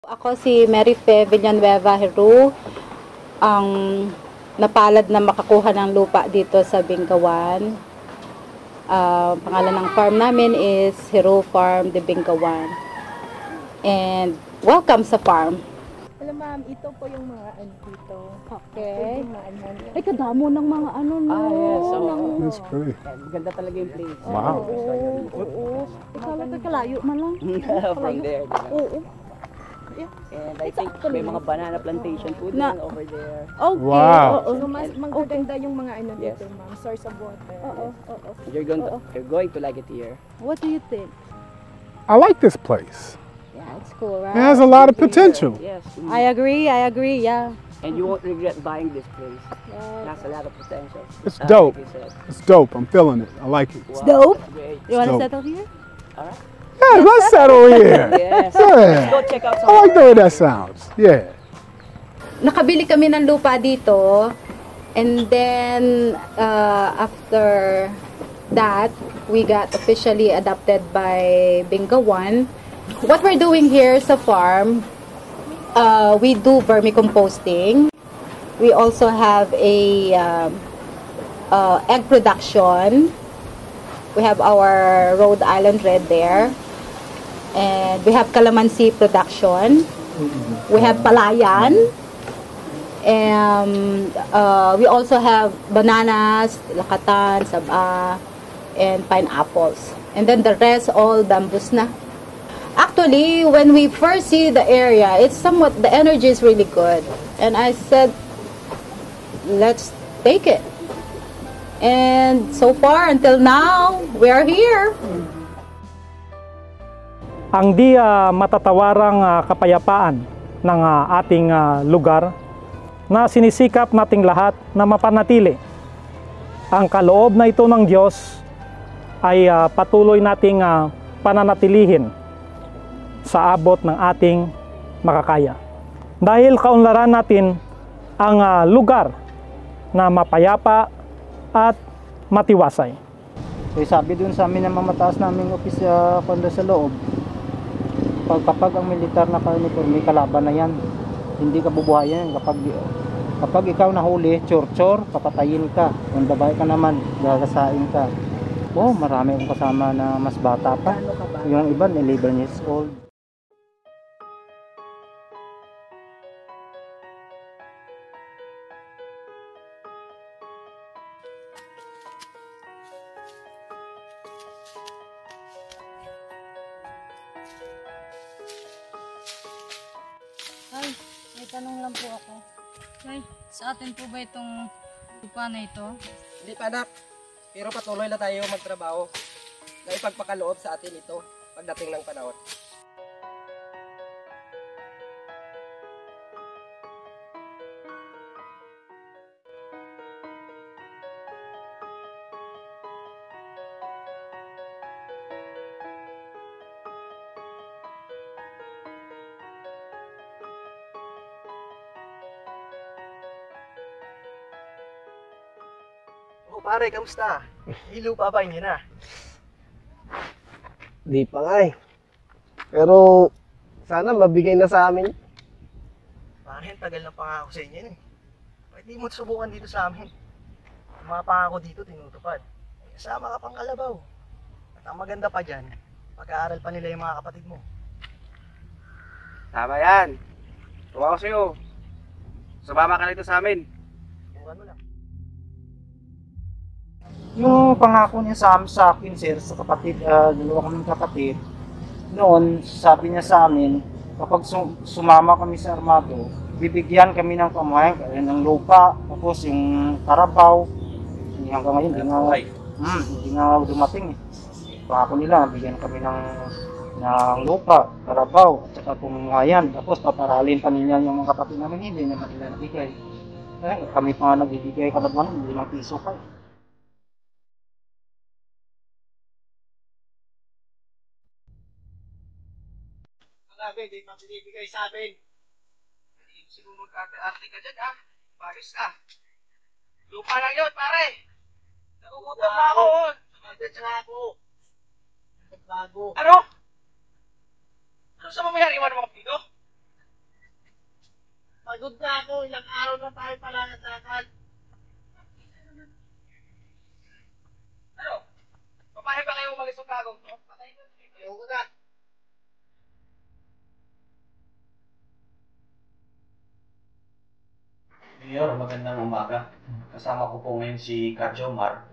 Ako si Mary Fe Villanueva Heru, ang napalad na makakuha ng lupa dito sa Bengawan. Pangalan ng farm namin is Heru Farm de Bengawan. And welcome sa farm. Hello ma'am, ito po yung mga ano dito. Okay. Ay, Ay, kadamo ng mga ano no. Yes. That's pretty. Ganda talaga yung place. Wow. Oo. Ikala ka kalayo man lang. From there. Diba? Oo. And I think may mga banana plantation food Na- over there. Okay. Wow. Oo. So mas magaganda yung mga ano Yes. dito ma'am, source of water. Oo. Oo. You're going to like it here. What do you think? I like this place. Yeah, it's cool, It right? has a lot of potential. Yes. I agree, yeah. And you won't regret buying this place. It Yeah. has a lot of potential. It's dope. Like you said. It's dope. I'm feeling it. I like it. Wow, dope. that's great. You want to So- settle here? Alright. Yeah, let's settle here. Yes. Yeah. Let's go check out some. I like the way that sounds. Yeah. Nakabili kami ng lupa dito, and then after that we got officially adopted by Bengawan. What we're doing here sa farm, we do vermicomposting. We also have a egg production. We have our Rhode Island Red there, and we have calamansi production. We have palayan. And we also have bananas, lakatan, saba, and pineapples. And then the rest all bamboos na. Actually, when we first see the area, it's somewhat, the energy is really good. And I said, let's take it. And so far, until now, we are here. Ang di matatawarang kapayapaan ng ating lugar na sinisikap nating lahat na mapanatili. Ang kaloob na ito ng Diyos ay patuloy nating pananatilihin sa abot ng ating makakaya. Dahil kaunlaran natin ang lugar na mapayapa at matiwasay. Sabi dun sa amin ng mamataas naming opisya kondo sa loob, kapag ang militar na uniforme, kalaban na yan. Hindi ka bubuhayan kapag ikaw nahuli, chor-chor, papatayin ka. Kung babae ka naman, gagasain ka. Oh, marami akong kasama na mas bata pa. Yung iba, 11 years old. Ay, may tanong lang po ako. Ay, sa atin po ba itong lupa na ito? Hindi pa anak, pero patuloy na tayo magtrabaho na ipagpakaloob sa atin ito pagdating ng panahon. Oh pare, kamusta? Ilupa ba niyo na? Di pa nga eh. Pero sana mabigay na sa amin. Pare, tagal na pangako sa inyo eh. Pwede mo subukan dito sa amin. Ang mga pangako dito tinutupad. Kasama ka pang kalabaw. At ang maganda pa dyan, pag-aaral pa nila yung mga kapatid mo. Tama yan. Tuwa ko sa'yo. Sumama ka nito sa amin. Subukan mo lang. Yung pangako niya sa akin, sir, sa kapatid, dalawa kaming kapatid, noon, sabi niya sa amin, kapag sumama kami sa armado, bibigyan kami ng pamahay, ng lupa, tapos yung karabaw, hanggang ngayon, hindi nga dumating eh. Pangako nila, bigyan kami ng lupa, karabaw, at saka pumuhayan, tapos paparalin pa nila yung mga kapatid namin, hindi naman nila nabigay. Kami pa nga nagbibigay kada buwan, 5 piso pa. Sabi, di pa binibigay sa amin. Siguro mag-arte ka dyan ha. Paris ka. Lupa lang yun, pare. Nakukutom na ako. Sumagat sa ako. Bago. Ano? Ano sa mamayari mo naman dito? Pagod na ako. Ilang araw na tayo pala natakal. Ano? Papayag ba kayo umalis ng kagong? Patay na. Ayaw ko na. Mayor, magandang umaga. Kasama ko po ngayon si Kajomar,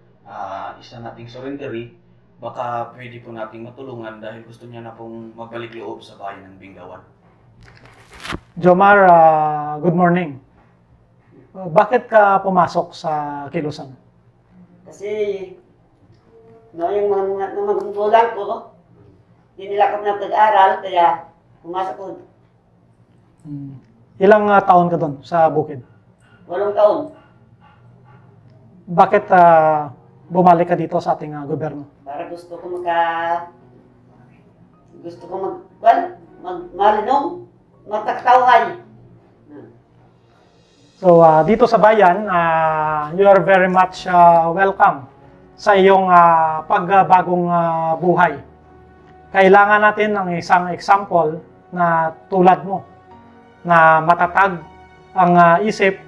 isa nating surrendery. Baka pwede po nating matulungan dahil gusto niya na pong magbalik loob sa bayan ng Bingawan. Jomar, good morning. Bakit ka pumasok sa Kilusan? Kasi, yung mga magulang ko, hindi nila ako na pag-aral, kaya pumasok ko. Ilang taon ka doon sa bukid? 8 taon. Bakit bumalik ka dito sa ating gobyerno? Para gusto ko magmalinong, magtaktawhay. So, dito sa bayan, you are very much welcome sa iyong pagbagong buhay. Kailangan natin ng isang example na tulad mo, na matatag ang isip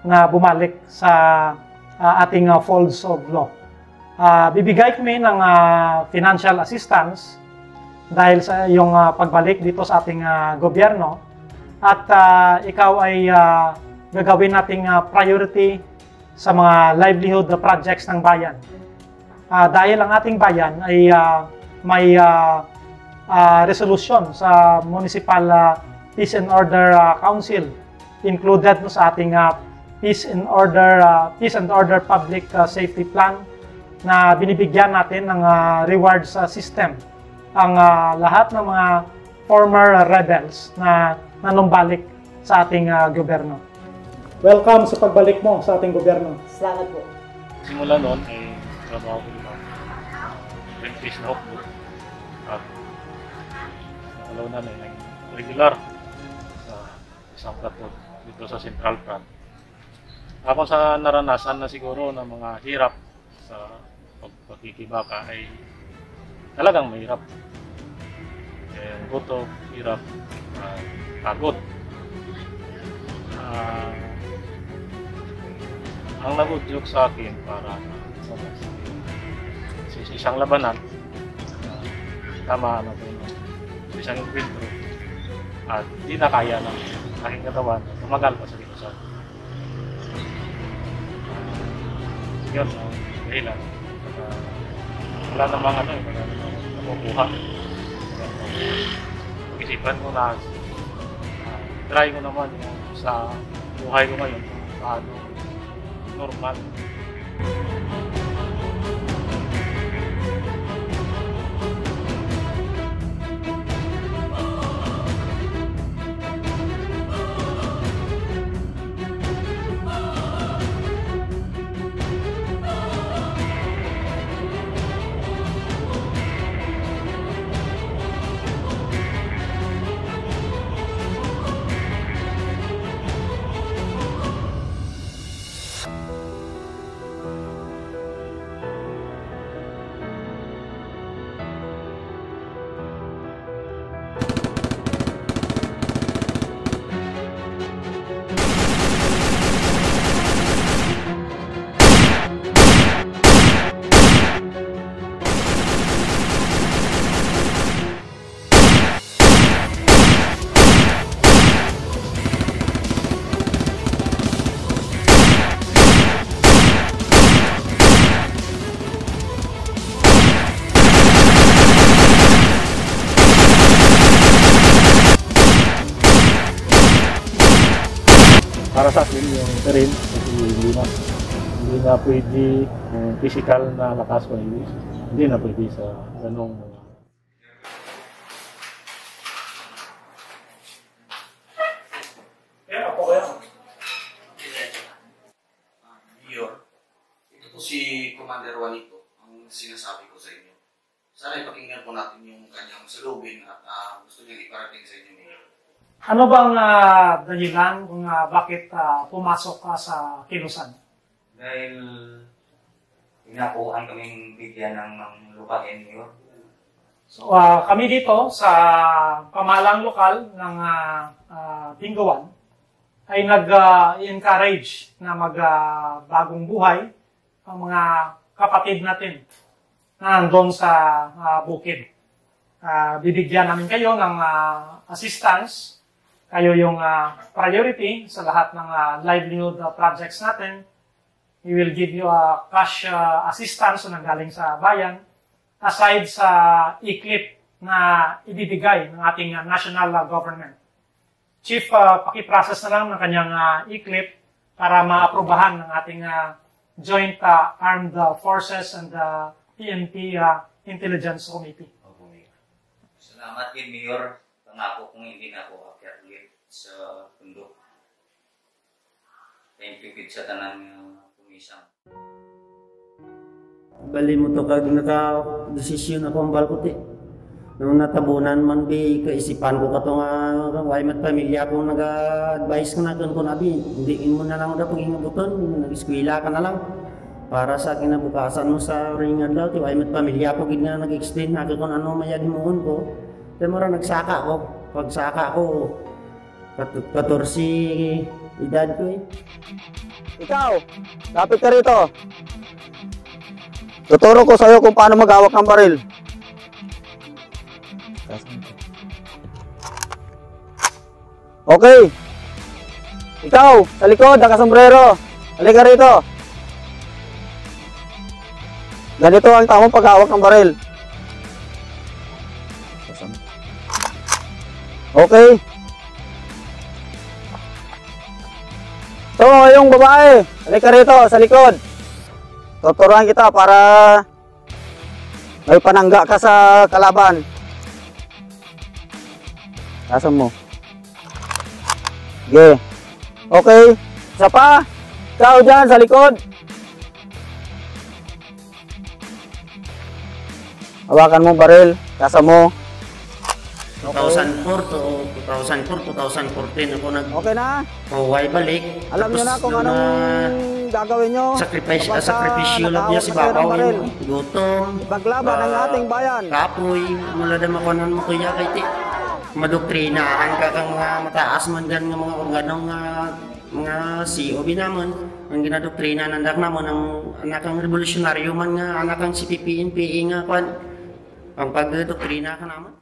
na bumalik sa ating folds of law. Bibigay kami ng financial assistance dahil sa iyong pagbalik dito sa ating gobyerno at ikaw ay gagawin nating priority sa mga livelihood projects ng bayan. Dahil ang ating bayan ay may resolution sa Municipal Peace and Order Council included sa ating Peace and Order Public Safety Plan na binibigyan natin ng rewards system ang lahat ng mga former rebels na nanumbalik sa ating gobyerno. Welcome sa pagbalik mo sa ating gobyerno. Salamat po. Simula noon ay trabaho ko dito. Practice na ako. At nakalaw na ng regular sa isang plato dito sa Central Front. Ako sa naranasan na siguro ng mga hirap sa pagkikibaka ay talagang mahirap. Gutom, hirap, pagod. Ang nabudyok sa akin para sa isang labanan, tama na ito, isang enkwentro, at di na kaya ng aking katawan, tumagal pa sa Kilusan. Yun, dahilan. Wala namang wala namang nakukuha. Pag-isipan ko na, try ko naman sa buhay ko ngayon, paano normal. Para sa akin yung terrain, kasi hindi na pwede yung physical na lakas ko, hindi na pwede sa ganong Mayor, ito po si Commander Juanito, ang sinasabi ko sa inyo. Sana ipakinggan po natin yung kanyang salubin at gusto niyang iparating sa inyo, Mayor. Ano bang dahilan kung bakit pumasok ka sa Kilusan? Dahil pinakuhaan kaming bigyan ng lupain, Mayor. So, kami dito sa pamahalang lokal ng Bingawan ay nag-encourage na magbagong buhay ang mga kapatid natin na nandun sa bukid. Bibigyan namin kayo ng assistance. Kayo yung priority sa lahat ng livelihood projects natin. We will give you cash assistance na nanggaling sa bayan aside sa e-clip na ibibigay ng ating national government. Chief, pakiprocess na lang ng kanyang e-clip para maaprubahan ng ating Joint Armed Forces and PNP Intelligence Committee. Salamat din, Mayor. Pangako kung hindi na ako akyat ulit sa bundok. Thank you, kid sa tanang kumisang. Bali mo to kag naka-desisyon ako ang balkot eh. Nung natabunan man bi kaisipan ko kato nga way mat pamilya ko naga-advise ko na kun abi hindi mo na lang da pag-ingabuton nag-eskwela ka na lang para sa kinabukasan mo sa ring adlaw ti way mat pamilya ko gid nga nag-explain na kun ano mayad himuon ko pero mara nagsaka ko pagsaka ko 14 edad ko eh. Ikaw, lapit ka rito. Tuturo ko sa'yo kung paano maghawak ng baril. Okay. Ikaw, sa likod, nakasombrero. Halika rito. Ganito ang tamang paghawak ng baril. Okay. So, yung babae, halika rito, sa likod. Tuturuan kita para may panangga ka sa kalaban. Tasan mo. Okay. Okay. Isa pa. Ikaw dyan sa likod. Hawakan mo baril. Tasan mo. 2004 to 2014 ako Okay na? Huway balik. Alam nyo na kung anong gagawin nyo. Sakripisyo lang niya si Babaw. Gutom. Paglaban ng ating bayan. Kapoy. Mula na makunan mo kuya kay ti. Madoktrinahan ka kang mga mataas man gan nga mga organong mga COB naman. Ang ginadoktrina ng anak naman ang anakang revolusyonaryo man nga anakang CPP, NPA nga kwan. Ang pagdoktrina ka naman.